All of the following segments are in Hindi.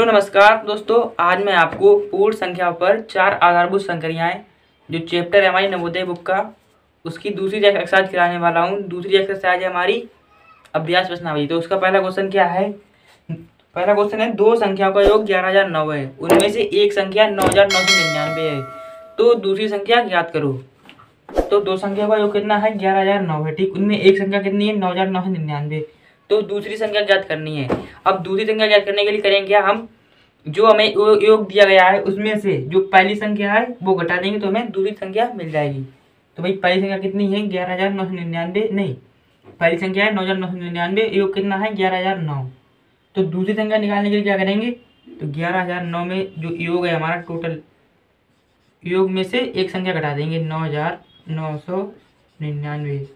हेलो नमस्कार दोस्तों, आज मैं आपको पूर्ण संख्याओं पर चार आधारभूत संक्रियाएं जो चैप्टर है हमारी नवोदय बुक का उसकी दूसरी एक्सरसाइज कराने वाला हूं। दूसरी एक्सरसाइज है हमारी अभ्यास प्रश्नावली। तो उसका पहला क्वेश्चन क्या है? पहला क्वेश्चन है दो संख्याओं का योग 11,009 है, उनमें से एक संख्या 9,999 है, तो दूसरी संख्या ज्ञात करो। तो दो संख्या का योग कितना है? 11,009 है, ठीक। उनमें एक संख्या कितनी है? 9,999। तो दूसरी संख्या ज्ञात करनी है। अब दूसरी संख्या ज्ञात करने के लिए करेंगे क्या? हम जो हमें योग दिया गया है उसमें से जो पहली संख्या है वो घटा देंगे तो हमें दूसरी संख्या मिल जाएगी। तो भाई पहली संख्या कितनी है? 11,999 नहीं, पहली संख्या है 9,999, योग कितना है? 11,009। तो दूसरी संख्या निकालने के लिए क्या करेंगे? तो 11,009 में जो योग है हमारा टोटल योग में से एक संख्या घटा देंगे, 9,999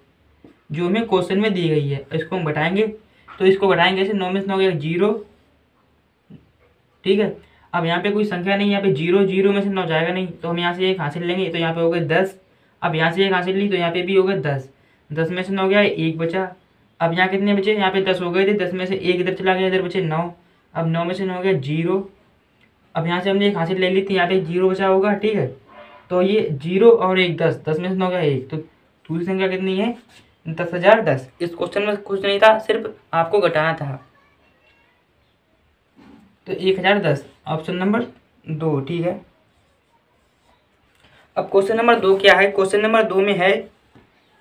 जो हमें क्वेश्चन में दी गई है। इसको हम घटाएंगे, तो इसको घटाएंगे ऐसे, 9 में से 9 गया 0, ठीक है। अब यहाँ पे कोई संख्या नहीं, यहाँ पे 0 में से 9 जाएगा नहीं, तो हम यहाँ से एक हासिल लेंगे, तो यहाँ पे हो गए 10। अब यहाँ से एक हासिल ली तो यहाँ पे भी हो गए 10, 10 में से 9 गया, एक बचा। अब यहाँ कितने बचे? यहाँ पे 10 हो गए थे, 10 में से एक इधर चला गया, इधर बचे 9। अब 9 में से 9 गया 0। अब यहाँ से हमने एक हासिल ले ली थी, यहाँ पे 0 बचा होगा, ठीक है। तो ये 0 और एक 10, 10 में से 9 गया 1, तो दूसरी संख्या कितनी है? 10,010। इस क्वेश्चन में कुछ नहीं था, सिर्फ आपको घटाना था। तो 1,010 ऑप्शन नंबर 2, ठीक है। अब क्वेश्चन नंबर 2 क्या है? क्वेश्चन नंबर 2 में है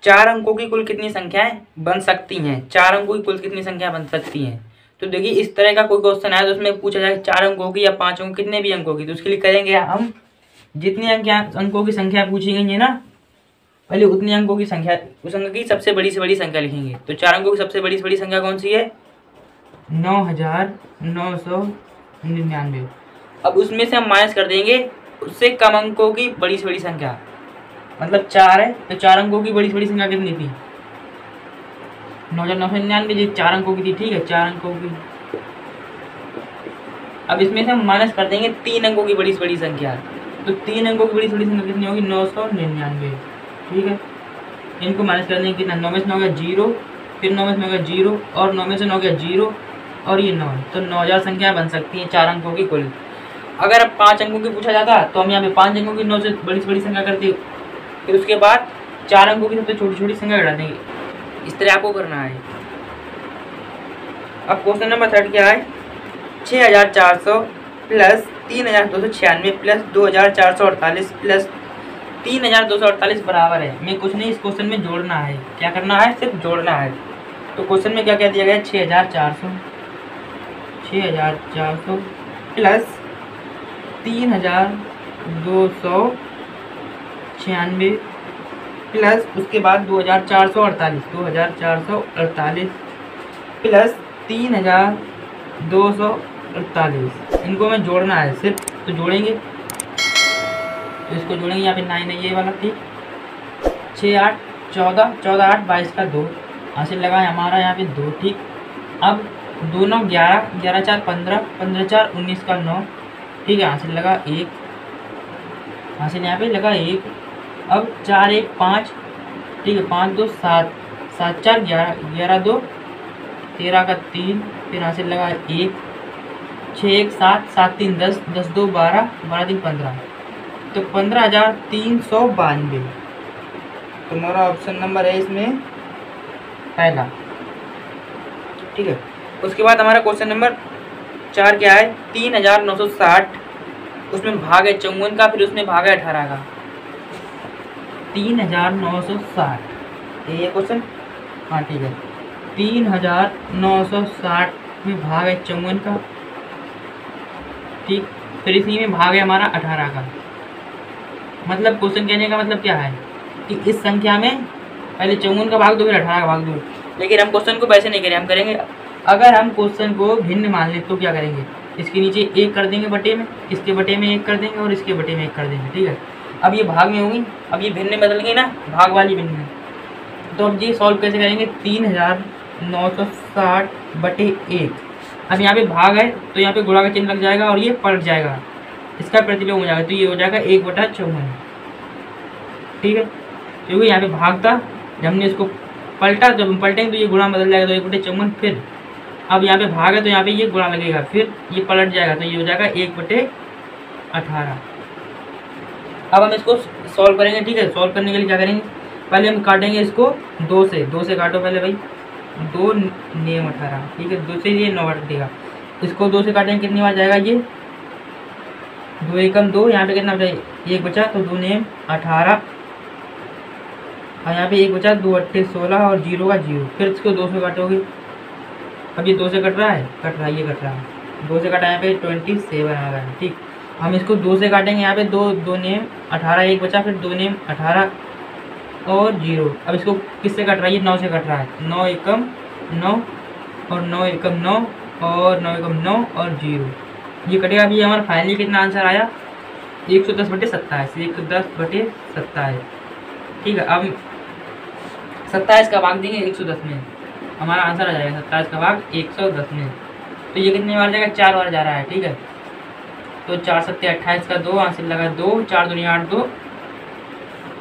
4 अंकों की कुल कितनी संख्याएं बन सकती हैं? 4 अंकों की कुल कितनी संख्या बन सकती हैं? तो देखिए इस तरह का कोई क्वेश्चन आया तो उसमें पूछा जाए 4 अंकों की या 5 अंकों, कितने भी अंकों की। तो उसके लिए करेंगे हम, जितने अंकों की संख्या पूछी गई है ना, पहले उतने अंकों की संख्या, उस अंक की सबसे बड़ी से बड़ी संख्या लिखेंगे। तो 4 अंकों की सबसे बड़ी से बड़ी संख्या कौन सी है? 9,999। अब उसमें से हम माइनस कर देंगे उससे कम अंकों की बड़ी से बड़ी संख्या, मतलब 4 है, तो 4 अंकों की बड़ी से बड़ी संख्या कितनी थी? 9,999 जो 4 अंकों की थी, ठीक है, 4 अंकों की। अब इसमें से हम माइनस कर देंगे 3 अंकों की बड़ी से बड़ी संख्या, तो 3 अंकों की बड़ी से बड़ी संख्या कितनी होगी? 999, ठीक है। इनको माइनस कर देंगे कितना? 9 में से 9 गया 0, फिर 9 में से 9 गया 0, और 9 में से 9 गया 0, और ये 9, तो 9,000 संख्या बन सकती है 4 अंकों की कुल। अगर अब 5 अंकों की पूछा जाता तो हम यहाँ पे 5 अंकों की 9 से बड़ी संख्या करते, फिर उसके बाद 4 अंकों की सबसे छोटी छोटी संख्या घटा देंगे। इस तरह आपको करना है। अब क्वेश्चन नंबर 3 क्या है? 6,400 प्लस 3,296 प्लस 2,448 प्लस 3,248 बराबर है। मैं कुछ नहीं, इस क्वेश्चन में जोड़ना है। क्या करना है? सिर्फ जोड़ना है। तो क्वेश्चन में क्या क्या दिया गया है? 6,400 प्लस 3,296 प्लस उसके बाद 2,448 प्लस 3,248। इनको हमें जोड़ना है सिर्फ, तो जोड़ेंगे, तो इसको जोड़ेंगे। यहाँ पे 9 है ये वाला, ठीक। 6 8 14, 14 8 22 का 2 हासिल लगा है हमारा यहाँ पे 2, ठीक। अब 2 9 11, 11 4 15, 15 4 19 का 9, ठीक है, हासिल लगा 1, हासिल यहाँ पे लगा 1। अब 4 1 5, ठीक है, 5 2 7, 7 4 11, 11 2 13 का 3, फिर हासिल लगा 1, 6 1 7, 7 3 10, 10 2 12, 12 3 15, तो 15,392। तो हमारा ऑप्शन नंबर है इसमें पहला, ठीक है। उसके बाद हमारा क्वेश्चन नंबर 4 क्या है? 3,960, उसमें भाग है 54 का, फिर उसमें भाग है 18 का। 3,960 ये क्वेश्चन, हाँ ठीक है। 3,960 में भाग है 54 का, ठीक। फिर इसी में भाग है हमारा 18 का। मतलब क्वेश्चन कहने का मतलब क्या है कि इस संख्या में पहले 54 का भाग दो, फिर 18 का भाग दो। लेकिन हम क्वेश्चन को वैसे नहीं करें, हम करेंगे, अगर हम क्वेश्चन को भिन्न मान ले तो क्या करेंगे? इसके नीचे 1 कर देंगे बटे में, इसके बटे में 1 कर देंगे, और इसके बटे में 1 कर देंगे, ठीक है। अब ये भाग में होंगी, अब ये भिन्न बदल गई ना, भाग वाली भिन्न में। तो अब ये सॉल्व कैसे करेंगे? 3,960 बटे 1। अब यहाँ पे भाग है तो यहाँ पे गुणा का चिन्ह लग जाएगा और ये पलट जाएगा, इसका प्रतिलोम हो जाएगा, तो ये हो जाएगा 1/54, ठीक है। क्योंकि यहाँ पे भाग था, जब हमने इसको पलटा, जब हम पलटेंगे तो ये गुणा बदल जाएगा, तो 1/54 फिर अब यहाँ पे भाग है तो यहाँ पे ये गुणा लगेगा, फिर ये पलट जाएगा तो ये हो जाएगा 1/18। अब हम इसको सॉल्व करेंगे, ठीक है। सॉल्व करने के लिए क्या करेंगे, पहले हम काटेंगे इसको 2 से काटो पहले भाई, 2 नेम 18, ठीक है। 2 से ये 9 कटेगा, इसको 2 से काटेंगे कितनी बार जाएगा ये, 2 एकम 2, यहाँ पे कितना बचा 1 बचा तो 2 नेम 18, और यहाँ पे 1 बचा, 2 अट्ठे 16 और 0 का 0, फिर इसको 2 से काटोगे। अब ये 2 से कट रहा है, ये कट रहा है, 2 से कटा यहाँ पे 27 आ गया, ठीक। हम इसको 2 से काटेंगे, यहाँ पे 2 नेम 18, 1 बचा, फिर 2 नेम 18 और 0। अब इसको किससे कट रहा है, ये 9 से कट रहा है, 9 एकम 9 और 9 एकम 9 और 9 एकम 9 और 0, ये कटेगा। अभी हमारा फाइनली कितना आंसर आया, 110/27, 110/27, ठीक है। अब 27 का भाग देंगे 110 में, हमारा आंसर आ जाएगा 27 का भाग 110 में। तो ये कितनी बार जाएगा, 4 बार जा रहा है, ठीक है। तो 4 7 28 का 2 आंसर लगा 2, 4 दूनी 8, 2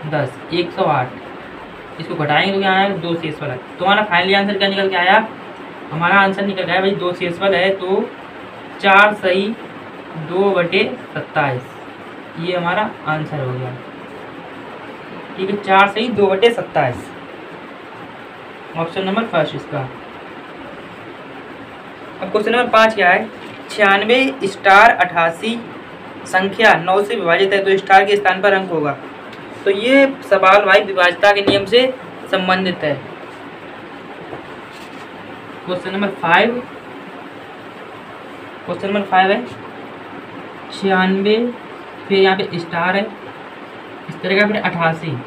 10, 108। इसको घटाएंगे तो क्या आया, 2 शेषफल है। तो हमारा फाइनली आंसर क्या निकल के आया, हमारा आंसर निकल गया भाई 2 शेषफल है, तो 4 सही 2/27, ये हमारा आंसर हो गया, ठीक है। 4 सही 2/27, ऑप्शन नंबर फर्स्ट इसका। अब क्वेश्चन नंबर 5 क्या है, 96 स्टार 88 संख्या 9 से विभाजित है तो स्टार के स्थान पर अंक होगा। तो ये सवाल भाई विभाज्यता के नियम से संबंधित है। क्वेश्चन नंबर 5 है 96, फिर यहाँ पे स्टार है इस तरह का, फिर 88,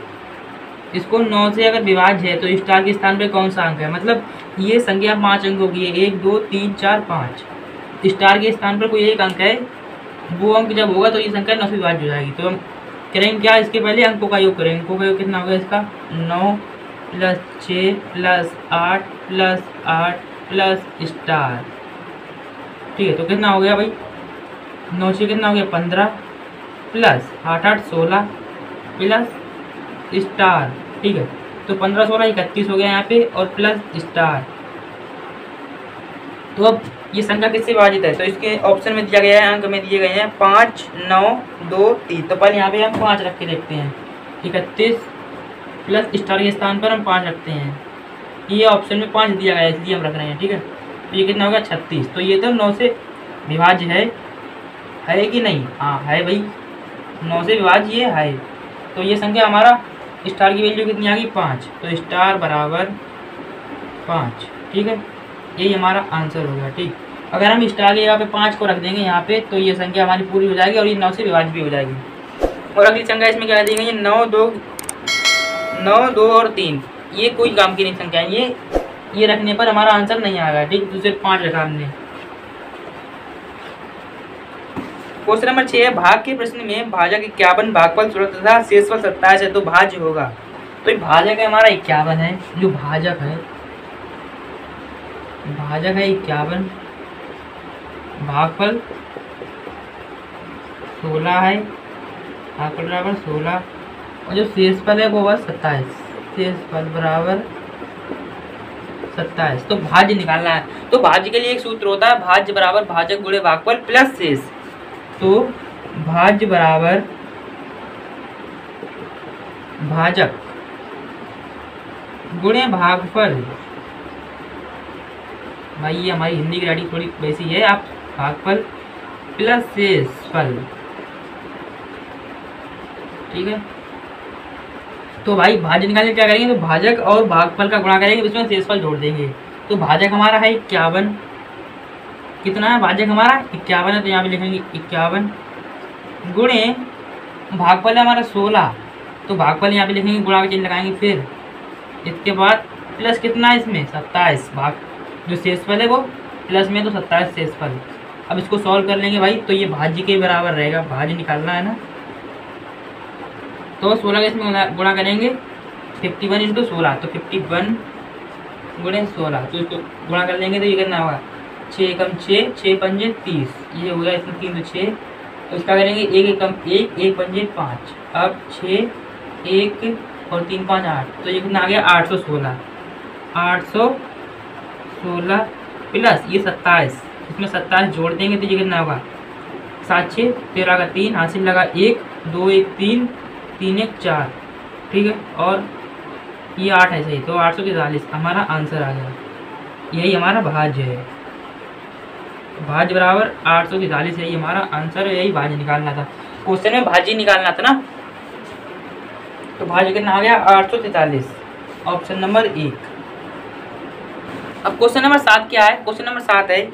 इसको 9 से अगर विभाज्य है तो स्टार के स्थान पे कौन सा अंक है, मतलब ये संख्या 5 अंकों की है, 1 2 3 4 5, स्टार के स्थान पर कोई एक अंक है, वो अंक जब होगा तो ये संख्या 9 से विभाज्य हो जाएगी। तो हम करेंगे क्या, इसके पहले अंकों का योग करेंगे। अंकों का योग कितना होगा इसका, 9 + 6 + 8 + 8 + स्टार, ठीक है। तो कितना हो गया भाई, 9 से कितना हो गया 15 + 8 8 16 प्लस स्टार, ठीक है। तो 15 16 31 हो गया यहाँ पे, और प्लस स्टार। तो अब ये संख्या किससे विभाजित है, तो इसके ऑप्शन में दिया गया है, अंक में दिए गए हैं 5 9 2 3। तो पहले यहाँ पे हम 5 रख के देखते हैं, 31 प्लस स्टार के स्थान पर हम 5 रखते हैं, ये ऑप्शन में 5 दिया गया है इसलिए हम रख रहे हैं, ठीक है। तो ये कितना होगा 36। तो ये तो 9 से विभाज्य है कि नहीं, हाँ है भाई, 9 से विभाज्य ये है। तो ये संख्या हमारा स्टार की वैल्यू कितनी आ गई 5, तो स्टार बराबर 5, ठीक है। यही हमारा आंसर हो गया, ठीक। अगर हम स्टार की जगह पे 5 को रख देंगे यहाँ पे तो ये संख्या हमारी पूरी हो जाएगी और ये 9 से विभाज्य भी हो जाएगी। और अगली संख्या इसमें क्या दी गई है, 9 2 और 3, ये कोई काम की नहीं संख्या है, ये रखने पर हमारा आंसर नहीं आएगा, ठीक। तो सिर्फ 5 रखा हमने। क्वेश्चन नंबर 6 है, भाग के प्रश्न में भाजक 51 भागफल 16 तथा शेषफल 27 है तो भाज्य होगा। तो भाजक है हमारा 51 है, जो भाजक है 51, भागफल 16 है, भागफल बराबर 16, और जो शेषफल है वो बस 27, शेषफल बराबर 27। तो भाज्य निकालना है। तो भाज्य के लिए एक सूत्र होता है, भाज्य बराबर भाजक गुणे भागफल प्लस शेष। तो भाज्य बराबर भाजक गुणे भागफल, भाई ये हमारी हिंदी की राइटिंग थोड़ी वैसी है, आप भागफल प्लस शेषफल, ठीक है। तो भाई भाज्य निकालने क्या करेंगे, तो भाजक और भागफल का गुणा करेंगे, इसमें शेषफल जोड़ देंगे। तो भाजक हमारा है 51, कितना है भाजक हमारा 51 है, तो यहाँ पे लिखेंगे 51 गुणे भागफल है हमारा 16, तो भागफल यहाँ पे लिखेंगे, गुणा का चिन्ह लगाएंगे, फिर इसके बाद प्लस कितना है इसमें 27, भाग जो शेषफल है वो प्लस में, तो 27 शेषफल। अब इसको सॉल्व कर लेंगे भाई, तो ये भाज्य के बराबर रहेगा, भाज्य निकालना है ना। तो 16 का इसमें गुणा करेंगे, 51 × 16, तो 51 गुणे 16, तो इसको गुणा कर लेंगे तो ये कितना होगा 6 एकम 6, 6 पंजे 30, ये हो गया इसमें 3 तो 6। तो इसका करेंगे 1 एकम 1, 1 पंजे 5, अब 6 1 और 3 5 8, तो ये कितना आ गया 816, 816 प्लस ये 27, इसमें 27 जोड़ देंगे तो ये कितना होगा 7 6 13 का 3 हासिल लगा 1 2 1 3 3 1 4, ठीक है, और ये 8 है सही, तो 843 हमारा आंसर आ गया। यही हमारा भाज्य है, भाज्य बराबर 843, यही हमारा आंसर है, यही भाज्य निकालना था। क्वेश्चन में भाज्य निकालना था ना, तो भाज्य कितना आ गया 843, ऑप्शन नंबर 1। अब क्वेश्चन नंबर 7 क्या है? क्वेश्चन नंबर 7 है,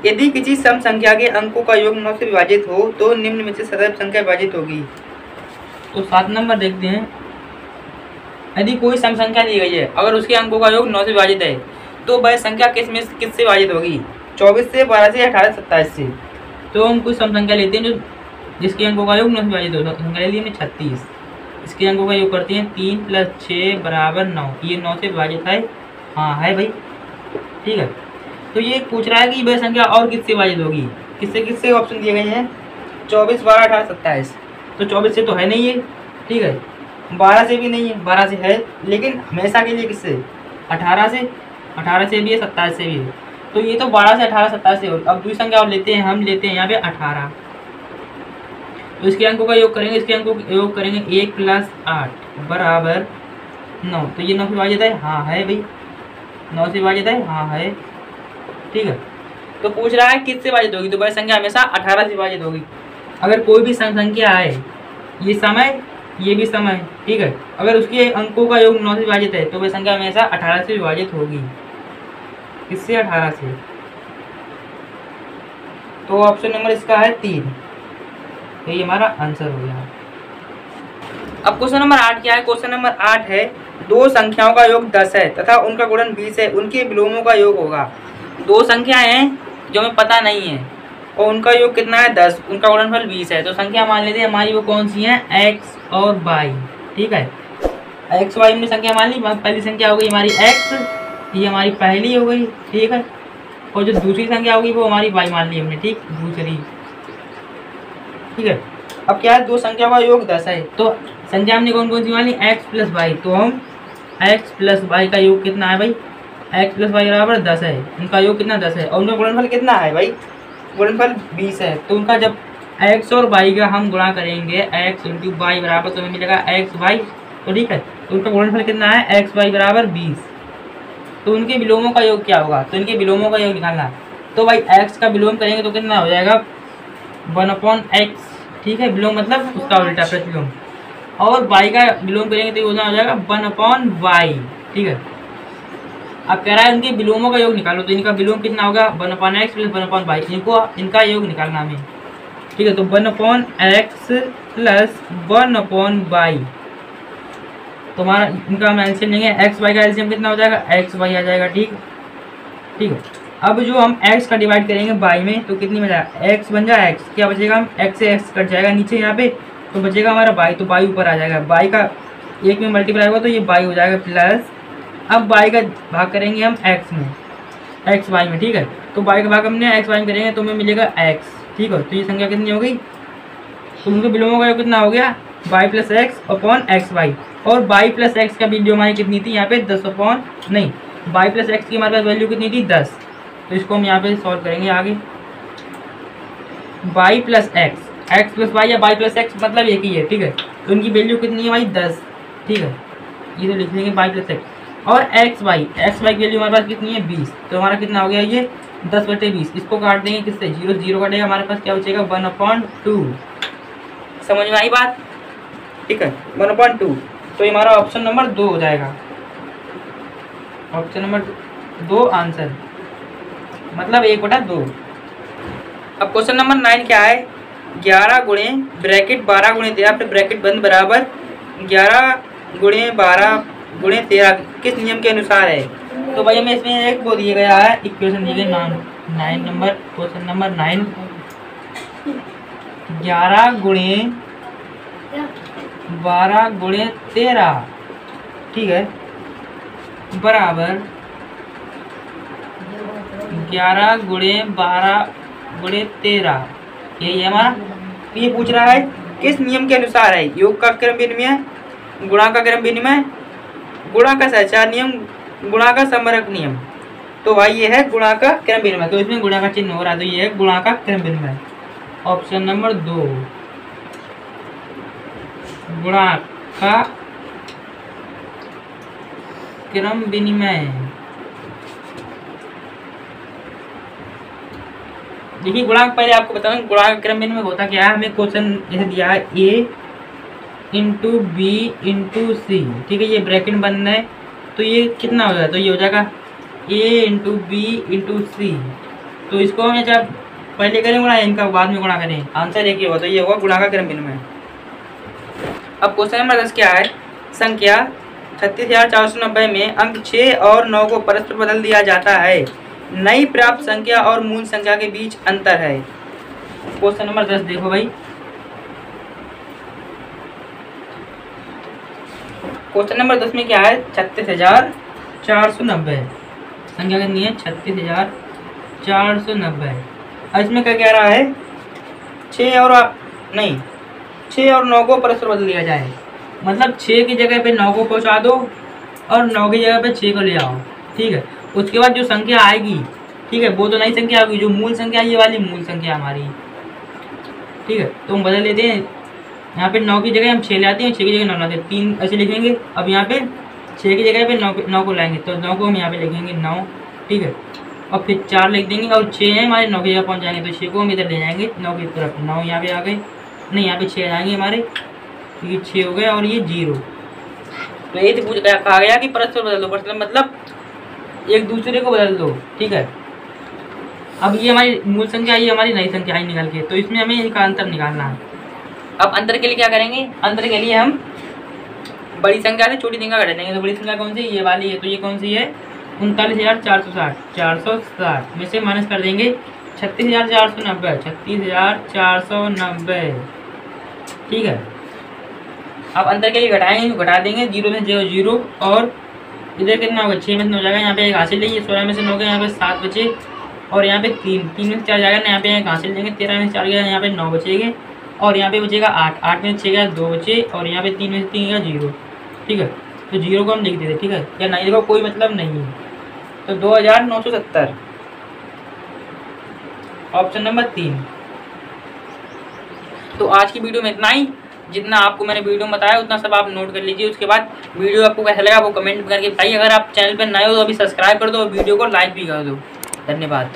यदि किसी सम संख्या के अंकों का योग 9 से विभाजित हो तो निम्न में से सदैव संख्या विभाजित होगी। तो 7 नंबर देखते हैं। यदि कोई सम संख्या दी गई है, अगर उसके अंकों का योग 9 से विभाजित है तो वह संख्या किससे विभाजित होगी? 24 से, 12 से, 18 से, 27 से। तो हम कुछ सम संख्या लेते हैं जो जिसके अंकों का योग 9 से विभाजित हो। संख्या ले ली हमने 36, इसके अंकों का योग करते हैं 3 + 6 = 9। ये 9 से विभाजित है, हाँ है भाई, ठीक है। तो ये पूछ रहा है कि वह संख्या और किससे विभाजित होगी, किससे किससे ऑप्शन दिए गए हैं 24, 12, 18, 27। तो 24 से तो है नहीं है, ठीक है, 12 से भी नहीं है, 12 से है, लेकिन हमेशा के लिए किससे 18 से, 18 से भी है, 27 से भी है। तो ये तो 12 से, 18, 27 से हो। अब दूसरी संख्या और लेते हैं, हम लेते हैं यहाँ पे 18। तो इसके अंकों का योग करेंगे, इसके अंकों का योग करेंगे 1 + 8 = 9। तो ये 9 से विभाजित है, हाँ है भाई, 9 से विभाजित है, हाँ है, ठीक है। तो पूछ रहा है किससे विभाजित होगी, तो वह संख्या हमेशा 18 से विभाजित होगी। अगर कोई भी संख्या है, ये समय, ये भी समय, ठीक है, अगर उसके अंकों का योग 9 से विभाजित है तो वह संख्या हमेशा 18 से विभाजित होगी। किससे? 18 से। तो ऑप्शन नंबर इसका है 3, यही हमारा आंसर हो गया। अब क्वेश्चन नंबर 8 क्या है? क्वेश्चन नंबर 8 है, दो संख्याओं का योग 10 है तथा उनका गुणन 20 है, उनके विलोमों का योग होगा। दो संख्याएं हैं जो हमें पता नहीं है और उनका योग कितना है 10, उनका गुणनफल 20 है। तो संख्या मान लेते हैं हमारी वो कौन सी है, x और y, ठीक है। x y हमने संख्या मान ली, पहली संख्या हो गई हमारी x, ये हमारी पहली हो गई, ठीक है, और जो दूसरी संख्या होगी वो हमारी y मान ली हमने, ठीक, दूसरी, ठीक है। अब क्या है, दो संख्या का योग 10 है, तो संख्या हमने कौन कौन सी मान ली, x + y। तो हम x + y का योग कितना है भाई, x + y = 10 है, उनका योग कितना 10 है, और उनका गुणनफल कितना है भाई, गुणनफल 20 है। तो उनका जब x और y का हम गुणा करेंगे, x × y बराबर, तो हमें मिलेगा xy, तो ठीक है। तो उनका गुणनफल कितना है, xy = 20। तो उनके विलोमों का योग क्या होगा, तो इनके विलोमों का योग निकालना। तो भाई x का विलोम करेंगे तो कितना हो जाएगा 1/x, ठीक है, विलोम मतलब उसका उल्टा प्रतिलोम, और y का विलोम करेंगे तो ये हो जाएगा 1/y, ठीक है। अब कह रहा है उनके विलोमों का योग निकालो, तो इनका विलोम कितना होगा 1/x + 1/y, इनका योग निकालना हमें, ठीक है। तो 1/x + 1/y, तो हमारा इनका हम एलसीएम लेंगे, x y का एलसीएम कितना हो जाएगा, x y आ जाएगा, ठीक, ठीक है। अब जो हम x का डिवाइड करेंगे y में, तो कितनी बचा, x बन जाएगा, x क्या बचेगा, हम x से x कट जाएगा नीचे यहाँ पे, तो बचेगा हमारा y, तो y ऊपर आ जाएगा, y का 1 में मल्टीप्लाई होगा तो ये y हो जाएगा प्लस, अब y का भाग करेंगे हम x में, x y में, ठीक है। तो y का भाग हमने x y में करेंगे तो हमें मिलेगा x, ठीक है। तो ये संख्या कितनी हो गई, तो उनके विलोमों का कितना हो गया y + x/xy, और y + x का वैल्यू हमारी कितनी थी यहाँ पे 10 नहीं, y + x की हमारे पास वैल्यू कितनी थी 10। तो इसको हम यहाँ पे सॉल्व करेंगे आगे, y + x + y या y + x मतलब एक ही है, ठीक है। तो उनकी वैल्यू कितनी है भाई 10, ठीक है, ये तो लिख लेंगे y + x, और x y की वैल्यू हमारे पास कितनी है 20। तो हमारा कितना हो गया ये 10/20, इसको काट देंगे किससे, 0 0 काटेगा, हमारे पास क्या बचेगा 1/2। समझ में आई बात, ठीक है, 1/2। तो हमारा ऑप्शन नंबर 2 हो जाएगा, ऑप्शन नंबर 2 आंसर, मतलब 1/2। अब क्वेश्चन नंबर 9 क्या है, 11 गुणे ब्रैकेट 12 गुणे 13 फिर ब्रैकेट बंद बराबर 11 गुणे 12 गुणे 13 किस नियम के अनुसार है। तो भाई हमें इसमें एक वो दिया गया है, इक्वेशन दी गई 9 नंबर, क्वेश्चन नंबर 9, 11 गुणे 12 गुणे 13, ठीक है, बराबर 11 गुणे 12 गुणे 13, यही है हमारा। ये पूछ रहा है किस नियम के अनुसार है, योग का क्रम विनिमय, गुणा का क्रम विनिमय, गुणा का सहचार नियम, गुणा का समरक नियम। तो भाई ये है गुणा का क्रम विनिमय, तो इसमें गुणा का चिन्ह हो रहा है, तो ये है गुणा का क्रम विनिमय। ऑप्शन नंबर 2 गुणा का क्रम विनिमय। देखिए गुणांक पहले आपको बता दूं गुणांक क्रम विनिमय होता क्या है। हमें क्वेश्चन जैसे दिया है a इंटू बी इंटू सी, ठीक है, ये ब्रैकेट बंद है, तो ये कितना हो जाएगा, तो ये हो जाएगा a इंटू बी इंटू सी। तो इसको हम जब पहले करें गुणा, इनका बाद में गुणा करें, आंसर एक ही होगा, तो ये होगा गुणा का क्रम विनिमय। अब क्वेश्चन नंबर 10 क्या है, संख्या 36,490 में अंक 6 और 9 को परस्पर बदल दिया जाता है, नई प्राप्त संख्या और मूल संख्या के बीच अंतर है। क्वेश्चन नंबर 10 देखो भाई, क्वेश्चन नंबर 10 में क्या है, 36,490 संख्या कितनी है, 36,490। अब इसमें क्या कह रहा है, 6 और 9 को परस्पर बदल दिया जाए, मतलब 6 की जगह पे 9 को पहुंचा दो और 9 की जगह पे 6 को ले आओ, ठीक है। उसके बाद जो संख्या आएगी, ठीक है, वो तो नई संख्या आएगी, जो मूल संख्या ये वाली मूल संख्या हमारी, ठीक है। तो हम बदल लेते हैं, यहाँ पे 9 की जगह हम 6 ले आते हैं, 6 की जगह 9 लाते हैं, 3 ऐसे लिखेंगे। अब यहाँ पे 6 की जगह पे 9 को लाएंगे, तो 9 को हम यहाँ पे लिखेंगे 9, ठीक है, और फिर 4 लिख देंगे, और 6 है हमारे 9 की जगह पहुँच जाएंगे, तो 6 को हम इधर ले जाएंगे 9 की तरफ, 9 यहाँ पे आ गए, नहीं यहाँ पे 6 आएंगे हमारे, क्योंकि 6 हो गए और ये 0। तो ये तो कहा गया कि परस्पर बदल दो, परस्पर मतलब एक दूसरे को बदल दो, ठीक है। अब ये हमारी मूल संख्या, ये हमारी नई संख्या आई निकल के, तो इसमें हमें इनका अंतर निकालना है। अब अंतर के लिए क्या करेंगे, अंतर के लिए हम बड़ी संख्या से छोटी संख्या घटा देंगे। तो बड़ी संख्या कौन सी, ये वाली है, तो ये कौन सी है, 39,460 में से माइनस कर देंगे 36,490, ठीक है। अब अंतर के लिए घटाएंगे, घटा देंगे, 0 में 0 और इधर कितना होगा, 6 में से 9 जाएगा, यहाँ पे एक हासिल लेंगे, 16 में से 9 गए, यहाँ पे 7 बचे, और यहाँ पे 3 में से 4 जाएगा ना, यहाँ पे एक हासिल लेंगे, 13 में से 4 गया, यहाँ पे 9 बचेंगे, और यहाँ पे बचेगा 8 में से 6 गया 2 बचे, और यहाँ पे 3 में से 3 गया 0, ठीक है। तो 0 को हम लिख देते, ठीक है, या नहीं देखो कोई मतलब नहीं है। तो 2,970 ऑप्शन नंबर 3। तो आज की वीडियो में इतना ही, जितना आपको मैंने वीडियो में बताया उतना सब आप नोट कर लीजिए। उसके बाद वीडियो आपको कैसा लगा वो कमेंट करके बताइए। अगर आप चैनल पर नए हो तो अभी सब्सक्राइब कर दो और वीडियो को लाइक भी कर दो। धन्यवाद।